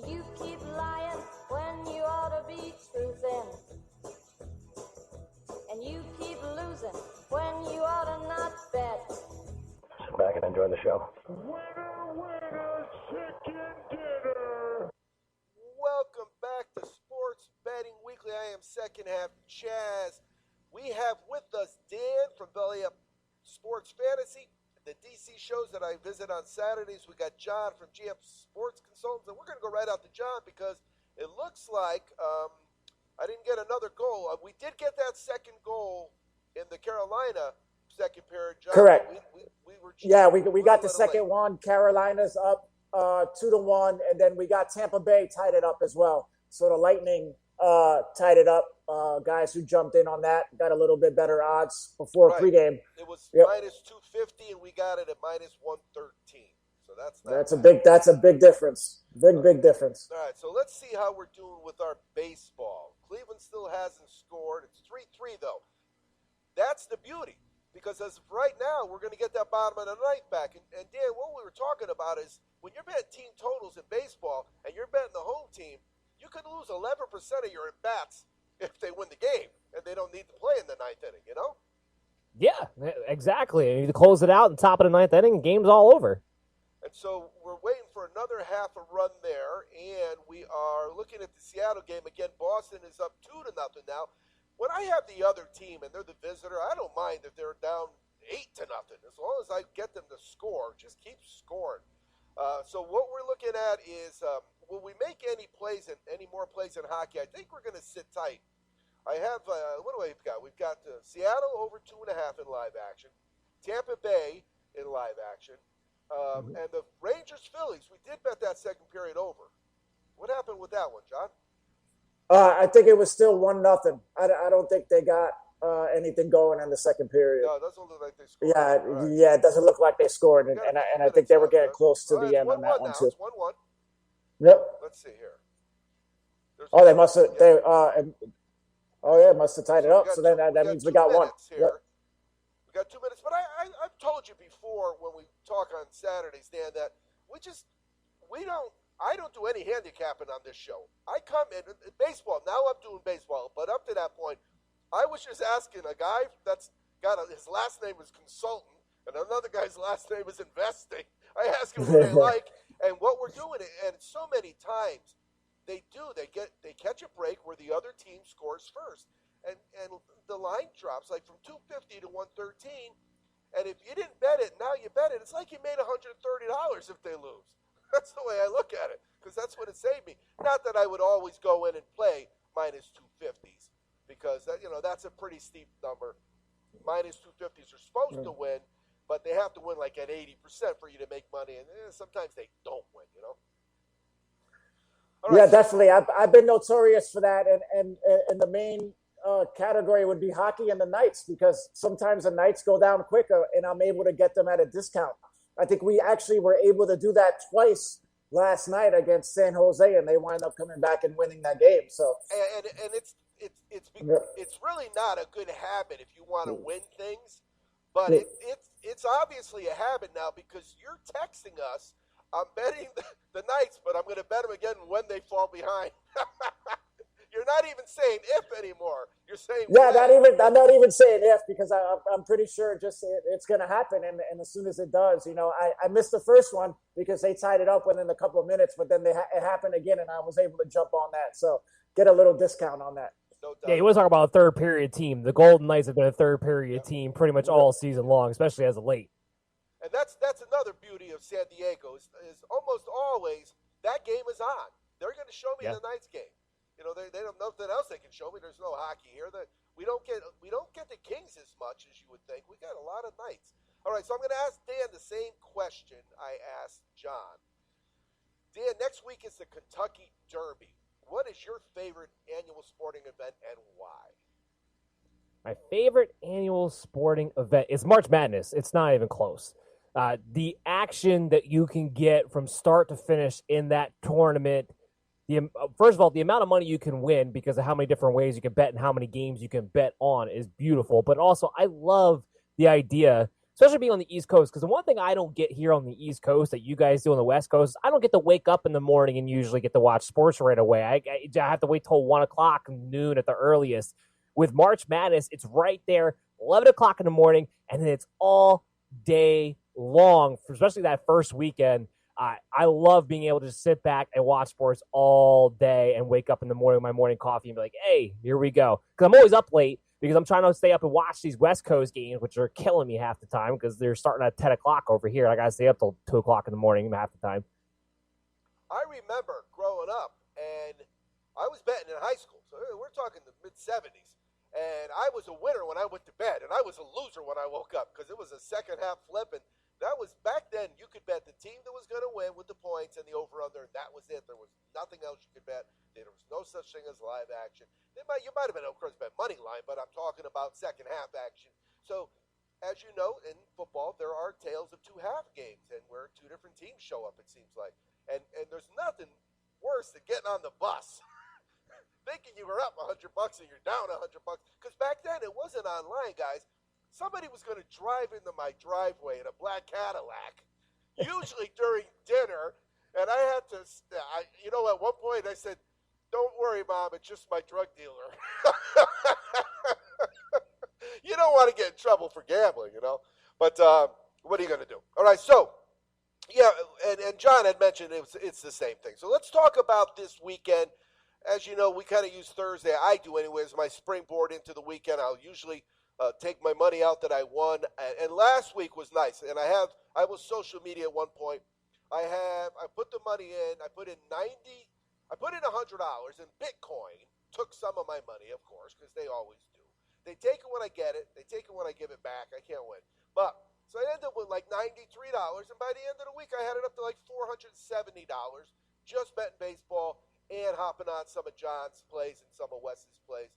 You keep lying when you ought to be truthing. And you keep losing when you ought to not bet. Sit back and enjoy the show. Winner, chicken dinner. Welcome back to Sports Betting Weekly. I am second half Chaz. We have with us Dan from Belly Up Sports Fantasy, the DC shows that I visit on Saturdays. We got John from GF Sports Consultants, and we're going to go right out to John because it looks like I didn't get another goal. We did get that second goal in the Carolina second period, John. Correct. We were we got the second one. Carolina's up 2-1, and then we got Tampa Bay tied it up as well. So the Lightning tied it up. Guys who jumped in on that got a little bit better odds before pregame. It was minus 250, and we got it at minus 113. So that's a big difference. Big difference. All right, so let's see how we're doing with our baseball. Cleveland still hasn't scored. It's 3-3 though. That's the beauty, because as of right now, we're going to get that bottom of the ninth back. And Dan, what we were talking about is when you're betting team totals in baseball and you're betting the home team, you could lose 11% of your at-bats if they win the game and they don't need to play in the ninth inning, you know? Yeah, exactly. You close it out in top of the ninth inning, and game's all over. And so we're waiting for another half a run there, and we are looking at the Seattle game. Again, Boston is up 2-0 now. When I have the other team and they're the visitor, I don't mind if they're down 8-0. As long as I get them to score, just keep scoring. So what we're looking at is, will we make any more plays in hockey? I think we're going to sit tight. I have, what do I've got? We've got Seattle over 2.5 in live action, Tampa Bay in live action, and the Rangers-Phillies. We did bet that second period over. What happened with that one, John? I think it was still 1-0. I don't think they got anything going in the second period. No, it doesn't look like they scored. Yeah, it doesn't look like they scored, and I think they were getting close to the end on that one too. It's 1-1. Yep. Let's see here. They must have. Must have tied it up. So then that means we got one. Yep. We got 2 minutes, but I've told you before when we talk on Saturdays, Dan, that I don't do any handicapping on this show. I come in baseball. Now I'm doing baseball, but up to that point, I was just asking a guy that's got his last name is consultant, and another guy's last name is investing. I ask him what they like and what we're doing, and so many times they catch a break where the other team scores first, and the line drops like from 250 to 113, and if you didn't bet it, now you bet it. It's like you made $130 if they lose. That's the way I look at it, because that's what it saved me. Not that I would always go in and play minus 250s, because that's a pretty steep number. Minus 250s are supposed to win, but they have to win like at 80% for you to make money, and sometimes they don't win, Yeah, definitely. I've been notorious for that, and the main category would be hockey and the Knights, because sometimes the Knights go down quicker, and I'm able to get them at a discount. I think we actually were able to do that twice last night against San Jose, and they wind up coming back and winning that game. So, and it's really not a good habit if you want to win things, but it's obviously a habit now, because you're texting us. I'm betting the Knights, but I'm going to bet them again when they fall behind. You're not even saying if anymore. You're saying I'm not even saying if, because I'm pretty sure it's going to happen, and as soon as it does, I missed the first one because they tied it up within a couple of minutes, but then it happened again, and I was able to jump on that. So get a little discount on that. No doubt. Yeah, you want to talk about a third period team. The Golden Knights have been a third period team pretty much all season long, especially as of late. And that's another beauty of San Diego is almost always that game is on. They're going to show me the Knights game. They don't know nothing else they can show me. There's no hockey here. We don't get the Kings as much as you would think. We got a lot of Knights. All right, so I'm going to ask Dan the same question I asked John. Dan, next week is the Kentucky Derby. What is your favorite annual sporting event and why? My favorite annual sporting event is March Madness. It's not even close. The action that you can get from start to finish in that tournament, first of all, the amount of money you can win because of how many different ways you can bet and how many games you can bet on is beautiful. But also, I love the idea, especially being on the East Coast, because the one thing I don't get here on the East Coast that you guys do on the West Coast, I don't get to wake up in the morning and usually get to watch sports right away. I have to wait till 1 o'clock, noon at the earliest. With March Madness, it's right there, 11 o'clock in the morning, and then it's all day long, especially that first weekend. I love being able to just sit back and watch sports all day and wake up in the morning with my morning coffee and be like, hey, here we go. Because I'm always up late because I'm trying to stay up and watch these West Coast games, which are killing me half the time because they're starting at 10 o'clock over here. I got to stay up till 2 o'clock in the morning half the time. I remember growing up, and I was betting in high school, so we're talking the mid-'70s, And I was a winner when I went to bed, and I was a loser when I woke up because it was a second half flip. And that was back then. You could bet the team that was going to win with the points and the over/under, and that was it. There was nothing else you could bet. There was no such thing as live action. You might have been, of course, bet money line, but I'm talking about second half action. So, as you know, in football, there are tales of 2 half games, and where 2 different teams show up. It seems like, and there's nothing worse than getting on the bus. Thinking you were up $100 and you're down $100, because back then it wasn't online, guys. Somebody was going to drive into my driveway in a black Cadillac, usually during dinner, and I had to. At one point I said, "Don't worry, Mom, it's just my drug dealer." You don't want to get in trouble for gambling, But what are you going to do? All right, so yeah, and John had mentioned it's the same thing. So let's talk about this weekend. As you know, we kind of use Thursday. I do anyways, my springboard into the weekend. I'll usually take my money out that I won. And last week was nice. And I was social media at one point. I put the money in. I put in $100 in Bitcoin. Took some of my money, of course, because they always do. They take it when I get it. They take it when I give it back. I can't win. So I ended up with like $93. And by the end of the week, I had it up to like $470 just betting baseball and hopping on some of John's plays and some of Wes's plays.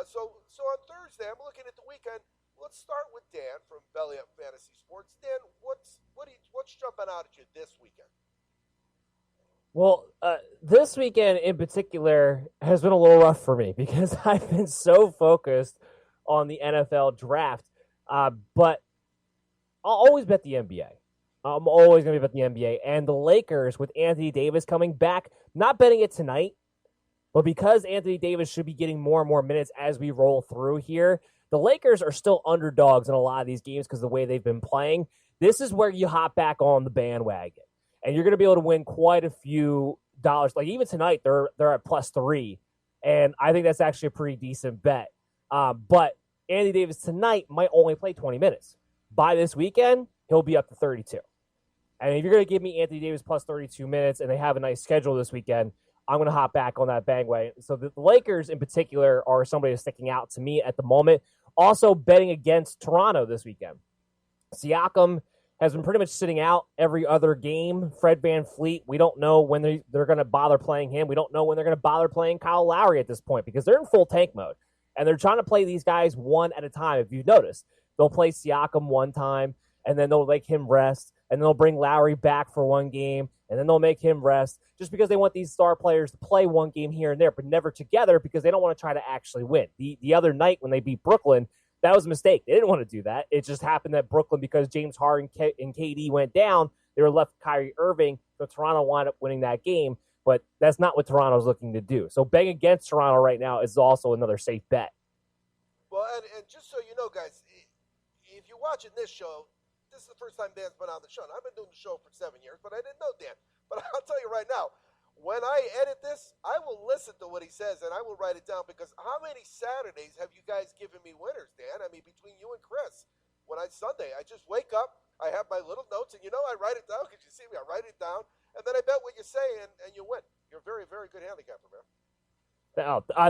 So on Thursday, I'm looking at the weekend. Let's start with Dan from Belly Up Fantasy Sports. Dan, what's jumping out at you this weekend? Well, this weekend in particular has been a little rough for me because I've been so focused on the NFL draft. But I'll always bet the NBA. I'm always going to be betting the NBA. And the Lakers, with Anthony Davis coming back, not betting it tonight, but because Anthony Davis should be getting more and more minutes as we roll through here, the Lakers are still underdogs in a lot of these games because of the way they've been playing. This is where you hop back on the bandwagon. And you're going to be able to win quite a few dollars. Like even tonight, they're at +3. And I think that's actually a pretty decent bet. But Anthony Davis tonight might only play 20 minutes. By this weekend, he'll be up to 32. And if you're going to give me Anthony Davis plus 32 minutes and they have a nice schedule this weekend, I'm going to hop back on that bandwagon. So the Lakers in particular are somebody that's sticking out to me at the moment. Also betting against Toronto this weekend. Siakam has been pretty much sitting out every other game. Fred VanVleet, we don't know when they're going to bother playing him. We don't know when they're going to bother playing Kyle Lowry at this point because they're in full tank mode. And they're trying to play these guys one at a time. If you've noticed, they'll play Siakam one time, and then they'll make him rest, and then they'll bring Lowry back for one game, and then they'll make him rest just because they want these star players to play one game here and there, but never together because they don't want to try to actually win. The other night when they beat Brooklyn, that was a mistake. They didn't want to do that. It just happened that Brooklyn, because James Harden and KD went down, they were left with Kyrie Irving, so Toronto wound up winning that game, but that's not what Toronto's looking to do. So betting against Toronto right now is also another safe bet. Well, and just so you know, guys, if you're watching this show, this is the first time Dan's been on the show. And I've been doing the show for 7 years, but I didn't know Dan. But I'll tell you right now, when I edit this, I will listen to what he says, and I will write it down, because how many Saturdays have you guys given me winners, Dan? I mean, between you and Chris, when Sunday, I just wake up, I have my little notes, and I write it down, because you see me, I write it down, and then I bet what you say, and you win. You're a very, very good handicapper, man.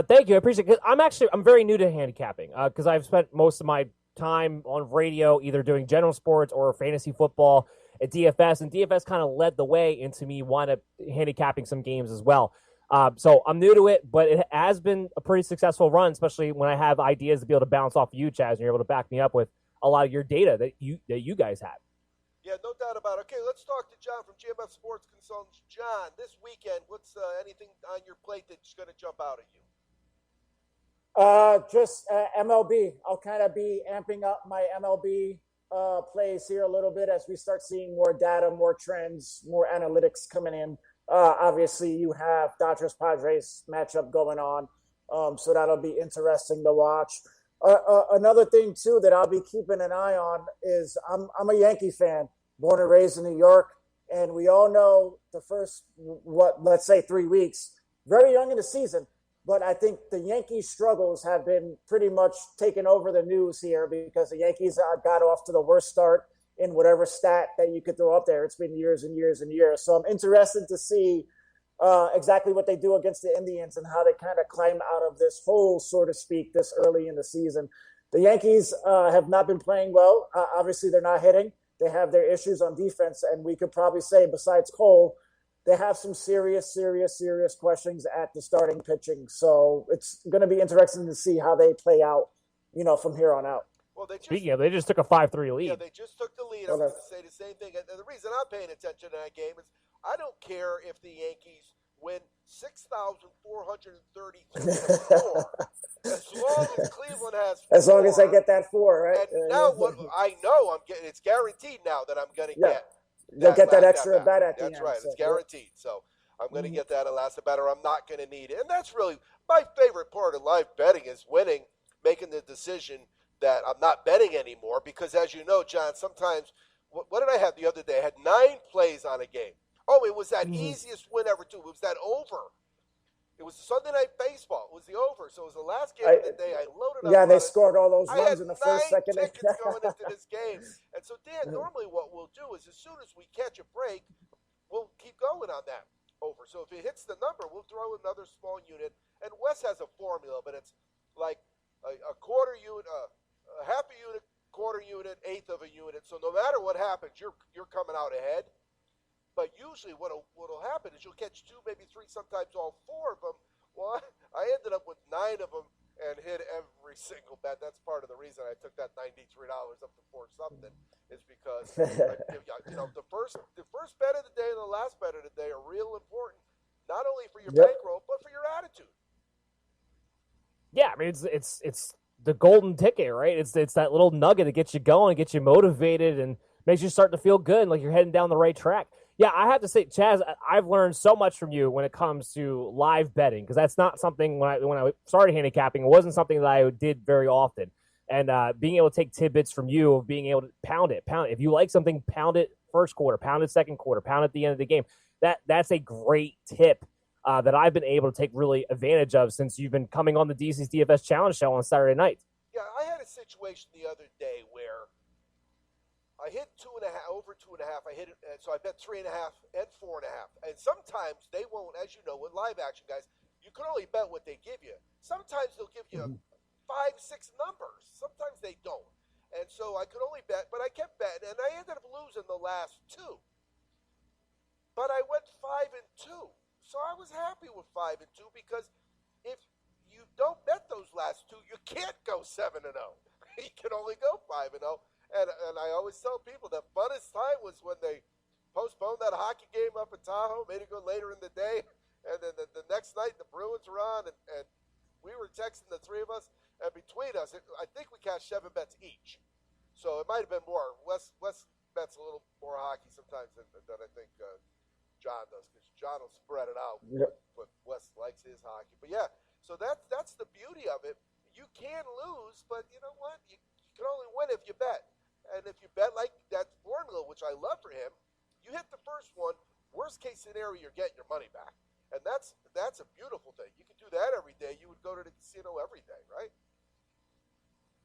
Thank you. I appreciate it. I'm very new to handicapping because I've spent most of my time on radio either doing general sports or fantasy football at DFS, and DFS kind of led the way into me wanting to handicapping some games as well. So I'm new to it, but it has been a pretty successful run, especially when I have ideas to be able to bounce off of you, Chaz, and you're able to back me up with a lot of your data that you guys have. Yeah, no doubt about it. Okay, let's talk to John from GMF Sports Consultants. John, this weekend, what's anything on your plate that's going to jump out at you? Just MLB. I'll kind of be amping up my MLB plays here a little bit as we start seeing more data, more trends, more analytics coming in. Obviously, you have Dodgers-Padres matchup going on, so that'll be interesting to watch. Another thing, too, that I'll be keeping an eye on is I'm a Yankee fan, born and raised in New York, and we all know the first, let's say 3 weeks, very young in the season, but I think the Yankees' struggles have been pretty much taking over the news here because the Yankees got off to the worst start in whatever stat that you could throw up there. It's been years and years and years. So I'm interested to see exactly what they do against the Indians and how they kind of climb out of this hole, so to speak, this early in the season. The Yankees have not been playing well. Obviously, they're not hitting. They have their issues on defense, and we could probably say, besides Cole, they have some serious questions at the starting pitching. So it's going to be interesting to see how they play out, from here on out. Well, Speaking of, they just took a 5-3 lead. Yeah, they just took the lead. I was going to say the same thing. And the reason I'm paying attention to that game is I don't care if the Yankees win 6,434. As long as Cleveland has 4. As long as I get that 4, right? And now what I know, it's guaranteed now that I'm going to get. You'll get that extra at bat at the end. That's right. It's guaranteed. So I'm going to get that at last at bat, or I'm not going to need it. And that's really my favorite part of live betting is winning, making the decision that I'm not betting anymore. Because as you know, John, sometimes what did I have the other day? I had 9 plays on a game. Oh, it was that easiest win ever too. It was that over. It was Sunday Night Baseball. It was the over. So it was the last game of the day. I loaded up. Yeah, they scored all those runs in the first, second. I had 9 tickets going into this game. And so, Dan, normally what we'll do is as soon as we catch a break, we'll keep going on that over. So if it hits the number, we'll throw another small unit. And Wes has a formula, but it's like a quarter unit, a half a unit, quarter unit, eighth of a unit. So no matter what happens, you're coming out ahead. But usually what'll happen is you'll catch 2, maybe 3, sometimes all 4 of them. Well, I ended up with 9 of them and hit every single bet. That's part of the reason I took that $93 up to 4 something is because the first bet of the day and the last bet of the day are real important, not only for your bankroll but for your attitude. Yeah, I mean it's the golden ticket, right? It's that little nugget that gets you going, gets you motivated, and makes you start to feel good, like you're heading down the right track. Yeah, I have to say, Chaz, I've learned so much from you when it comes to live betting, because that's not something when I started handicapping, it wasn't something that I did very often. And being able to take tidbits from you of being able to pound it. If you like something, pound it first quarter, pound it second quarter, pound it at the end of the game. That's a great tip that I've been able to take really advantage of since you've been coming on the DC's DFS Challenge show on Saturday night. Yeah, I had a situation the other day where I hit 2.5, over 2.5. I hit it, so I bet 3.5 and 4.5. And sometimes they won't, as you know, with live action guys, you can only bet what they give you. Sometimes they'll give you 5, 6 numbers. Sometimes they don't. And so I could only bet, but I kept betting, and I ended up losing the last 2. But I went 5 and 2. So I was happy with 5 and 2 because if you don't bet those last 2, you can't go 7 and 0. You can only go 5 and 0. And I always tell people the funnest time was when they postponed that hockey game up in Tahoe, made it go later in the day, and then the next night the Bruins were on, and we were texting the 3 of us, and between us, I think we cashed 7 bets each. So it might have been more. Wes bets a little more hockey sometimes than I think John does, because John will spread it out, but Wes likes his hockey. But yeah, so that's the beauty of it. You can lose, but you know what? You can only win if you bet. And if you bet like that formula, which I love for him, you hit the first one, worst case scenario, you're getting your money back. And that's a beautiful thing. You could do that every day. You would go to the casino every day, right?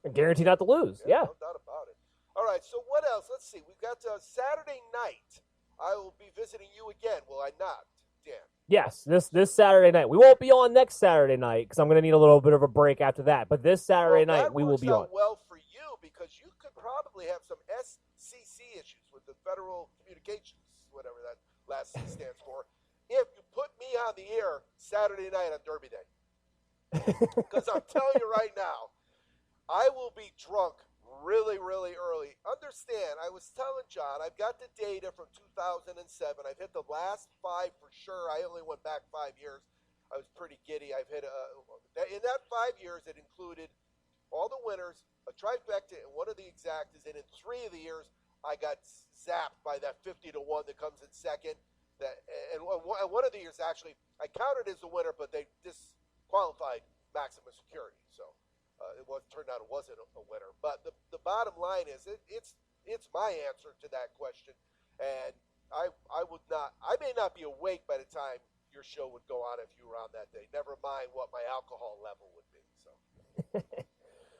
And guarantee not to lose, yeah. No doubt about it. All right, so what else? Let's see. We've got Saturday night. I will be visiting you again, will I not, Dan? Yes, this Saturday night. We won't be on next Saturday night because I'm going to need a little bit of a break after that. But this Saturday night, we will be on. Well for you, because you could probably have some SCC issues with the Federal Communications, whatever that last C stands for, if you put me on the air Saturday night on Derby Day. Because I'm telling you right now, I will be drunk really, really early. Understand, I was telling John, I've got the data from 2007. I've hit the last 5 for sure. I only went back 5 years. I was pretty giddy. I've hit in that 5 years, it included all the winners, a trifecta, and one of the exactas. And in 3 of the years, I got zapped by that 50-1 that comes in second. And one of the years, actually, I counted as a winner, but they disqualified Maximum Security. So turned out it wasn't a winner. But the bottom line is, it's my answer to that question. And I may not be awake by the time your show would go on if you were on that day. Never mind what my alcohol level would be. So.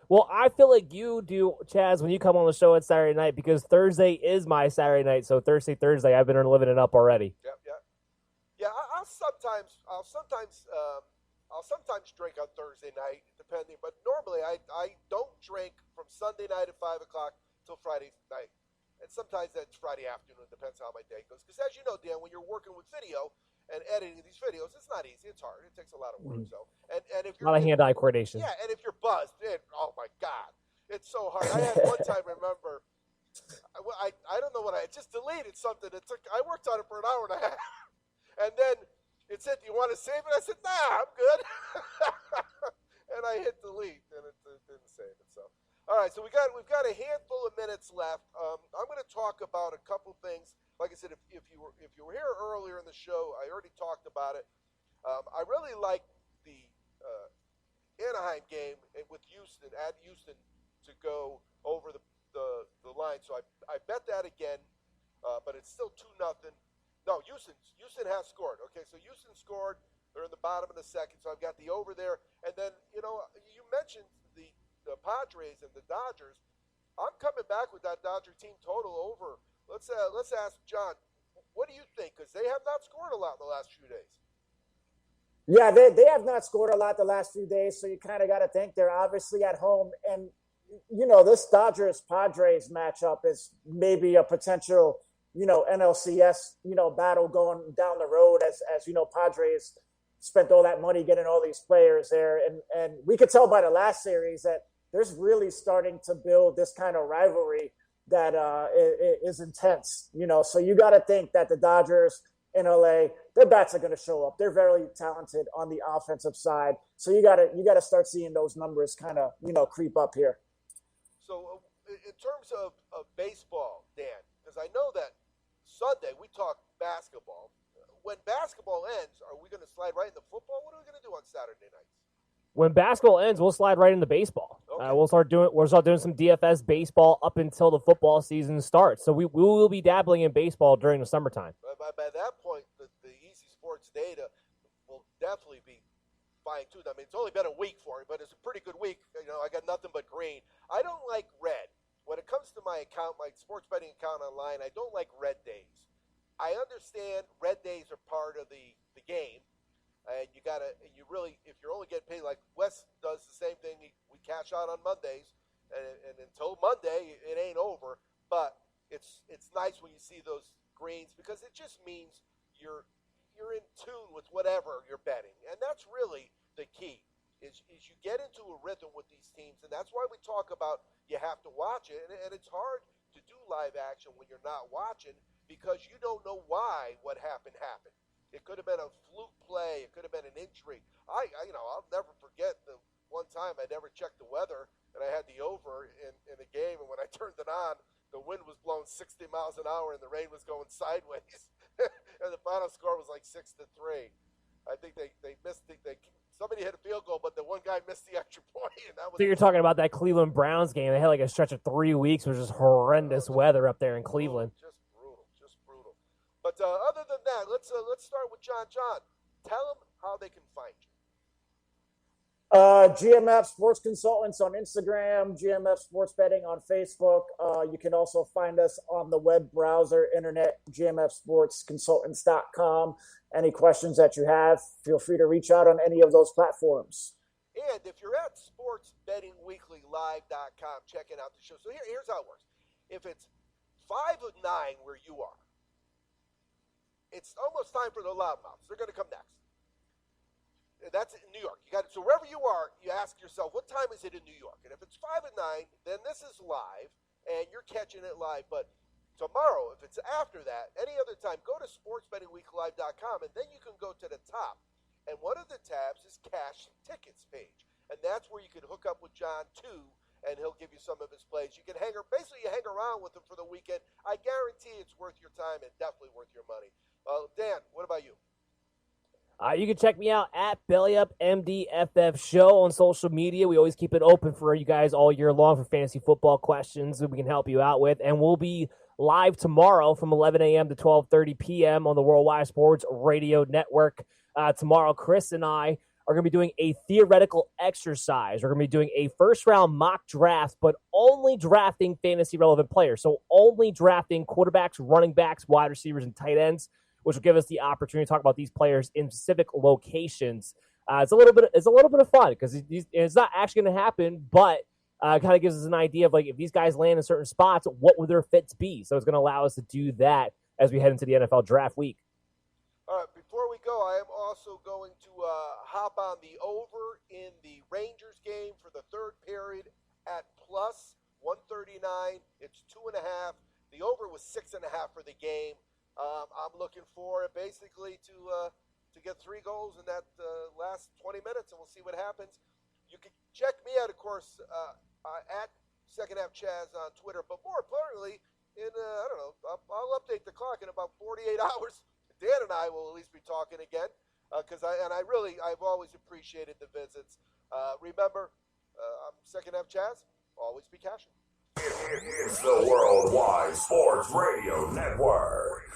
Well, I feel like you do, Chaz, when you come on the show on Saturday night, because Thursday is my Saturday night. So Thursday, I've been living it up already. Yeah. I I'll sometimes drink on Thursday night, depending. But normally, I don't drink from Sunday night at 5 o'clock till Friday night, and sometimes that's Friday afternoon. Depends how my day goes. Because as you know, Dan, when you're working with video and editing these videos, it's not easy. It's hard. It takes a lot of work. So, and if you're a lot of hand-eye coordination. yeah, and if you're buzzed, oh my God, it's so hard. I had one time, remember. I don't know what I just deleted something. I worked on it for an hour and a half, and then it said, "Do you want to save it?" I said, "Nah, I'm good," and I hit delete, and it didn't save it. So, all right, so we've got a handful of minutes left. I'm going to talk about a couple things. Like I said, if you were here earlier in the show, I already talked about it. I really like the Anaheim game with Houston at Houston to go over the line, so I bet that again, but it's still 2-0. No, Houston has scored. Okay, so Houston scored. They're in the bottom of the second, so I've got the over there. And then you mentioned the Padres and the Dodgers. I'm coming back with that Dodger team total over. Let's ask John. What do you think? Because they have not scored a lot in the last few days. Yeah, they have not scored a lot the last few days, so you kind of got to think they're obviously at home. And this Dodgers-Padres matchup is maybe a potential, NLCS, battle going down the road as Padres spent all that money getting all these players there. And we could tell by the last series that there's really starting to build this kind of rivalry that is intense, So you got to think that the Dodgers in LA, their bats are going to show up. They're very talented on the offensive side. So you got to start seeing those numbers kind of, creep up here. So in terms of baseball, Dan, because I know that Sunday we talk basketball. When basketball ends, are we going to slide right into football? What are we going to do on Saturday nights? When basketball ends, we'll slide right into baseball. Okay. We'll start doing some DFS baseball up until the football season starts. So we will be dabbling in baseball during the summertime. By that point, the Easy Sports data will definitely be fine-tuned. I mean, it's only been a week for it, but it's a pretty good week. I got nothing but green. I don't like red. When it comes to my account, my sports betting account online, I don't like red days. I understand red days are part of the game, and if you're only getting paid, like Wes does the same thing. We cash out on Mondays, and until Monday, it ain't over. But it's nice when you see those greens because it just means you're in tune with whatever you're betting, and that's really the key. Is you get into a rhythm with these teams, and that's why we talk about you have to watch it, and it's hard to do live action when you're not watching because you don't know why what happened. It could have been a fluke play. It could have been an injury. I'll never forget the one time I never checked the weather, and I had the over in the game, and when I turned it on, the wind was blowing 60 miles an hour, and the rain was going sideways, and the final score was like 6-3. I think they missed somebody hit a field goal, but the one guy missed the extra point. And that was so you're talking about that Cleveland Browns game. They had like a stretch of 3 weeks, which was horrendous weather up there in Cleveland. Just brutal. But other than that, let's start with John. John, tell them how they can find you. GMF Sports Consultants on Instagram, GMF Sports Betting on Facebook. You can also find us on the web browser, internet, gmfsportsconsultants.com. Any questions that you have, feel free to reach out on any of those platforms. And if you're at sportsbettingweeklylive.com checking out the show, so here's how it works. If it's 5 of 9 where you are, it's almost time for the loudmouths. They're going to come next. That's in New York. So wherever you are, you ask yourself, what time is it in New York? And if it's 5 of 9, then this is live, and you're catching it live. But tomorrow, if it's after that, any other time, go to sportsbettingweeklive.com, and then you can go to the top. And one of the tabs is Cash Tickets page. And that's where you can hook up with John, too, and he'll give you some of his plays. You can hang around with him for the weekend. I guarantee it's worth your time and definitely worth your money. Dan, what about you? You can check me out at BellyUpMDFF Show on social media. We always keep it open for you guys all year long for fantasy football questions that we can help you out with. And we'll be live tomorrow from 11 a.m. to 12:30 p.m. on the Worldwide Sports Radio Network. Tomorrow, Chris and I are going to be doing a theoretical exercise. We're going to be doing a first-round mock draft, but only drafting fantasy-relevant players. So only drafting quarterbacks, running backs, wide receivers, and tight ends which will give us the opportunity to talk about these players in specific locations. It's a little bit of fun because it's not actually going to happen, but kind of gives us an idea of like if these guys land in certain spots, what would their fits be? So it's going to allow us to do that as we head into the NFL draft week. All right, before we go, I am also going to hop on the over in the Rangers game for the third period at plus 139. It's 2.5. The over was 6.5 for the game. I'm looking for it basically to get 3 goals in that last 20 minutes, and we'll see what happens. You can check me out, of course, at Second Half Chaz on Twitter. But more importantly, I'll update the clock in about 48 hours. Dan and I will at least be talking again because I've always appreciated the visits. Remember, I'm Second Half Chaz. Always be cashing. It's the Worldwide Sports Radio Network.